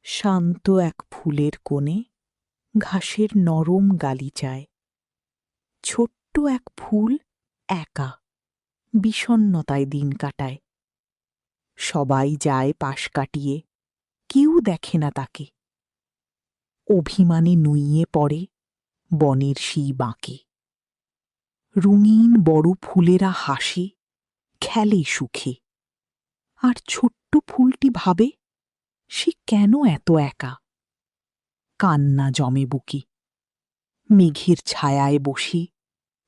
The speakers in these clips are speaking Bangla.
শান্ত এক ফুলের কোণে ঘাসের নরম গালিচায় ছোট্ট এক ফুল একা বিষণ্ণতায় দিন কাটায়। সবাই যায় পাশ কাটিয়ে, কেউ দেখে না তাকে। অভিমানে নুইয়ে পড়ে বনের সেই বাঁকে। রঙিন বড় ফুলেরা হাসে, খেলে সুখে। আর ছোট্ট ফুলটি ভাবে, সে কেন এত একা। কান্না জমে বুকে, মেঘের ছায়ায় বসে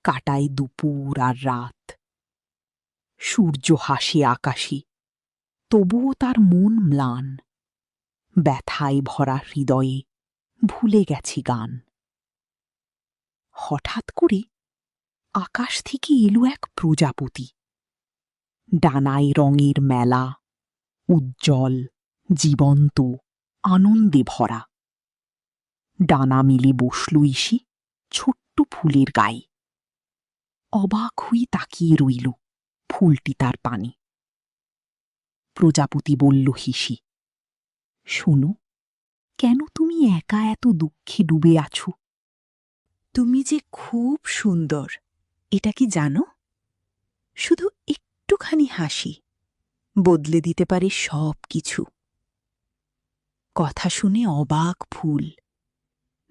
কাটায় দুপুর আর রাত। সূর্য হাসে আকাশে, তবুও তার মন ম্লান। ব্যথায় ভরা হৃদয়ে ভুলে গেছি গান। হঠাৎ করে আকাশ থেকে এলো এক প্রজাপতি। ডানায় রঙের মেলা, উজ্জ্বল, জীবন্ত, আনন্দে ভরা। ডানা মেলে বসল এসে ছোট্ট ফুলের গায়ে। অবাক হয়ে তাকিয়ে রইল ফুলটি তার পানে। প্রজাপতি বলল হেসে, শোনো, কেন তুমি একা এত দুঃখে ডুবে আছো? তুমি যে খুব সুন্দর, এটা কি জানো? শুধু একটুখানি হাসি বদলে দিতে পারে সব কিছু। কথা শুনে অবাক ফুল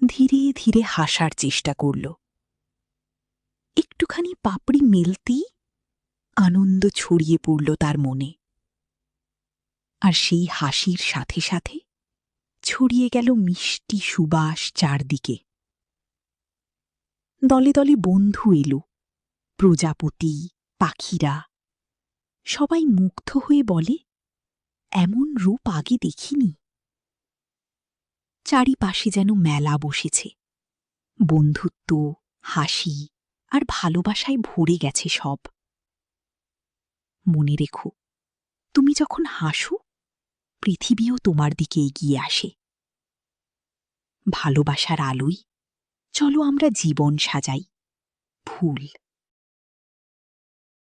ধীরে ধীরে হাসার চেষ্টা করল। একটুখানি পাপড়ি মেলতেই আনন্দ ছড়িয়ে পড়ল তার মনে। আর সেই হাসির সাথে সাথে ছড়িয়ে গেল মিষ্টি সুবাস চারদিকে। দলে দলে বন্ধু এলো, প্রজাপতি, পাখিরা। সবাই মুগ্ধ হয়ে বলে, এমন রূপ আগে দেখিনি। চারিপাশে যেন মেলা বসেছে। বন্ধুত্ব, হাসি আর ভালোবাসায় ভরে গেছে সব। মনে রেখো, তুমি যখন হাসো, পৃথিবীও তোমার দিকে এগিয়ে আসে। ভালোবাসার আলোয় চলো আমরা জীবন সাজাই। ফুল।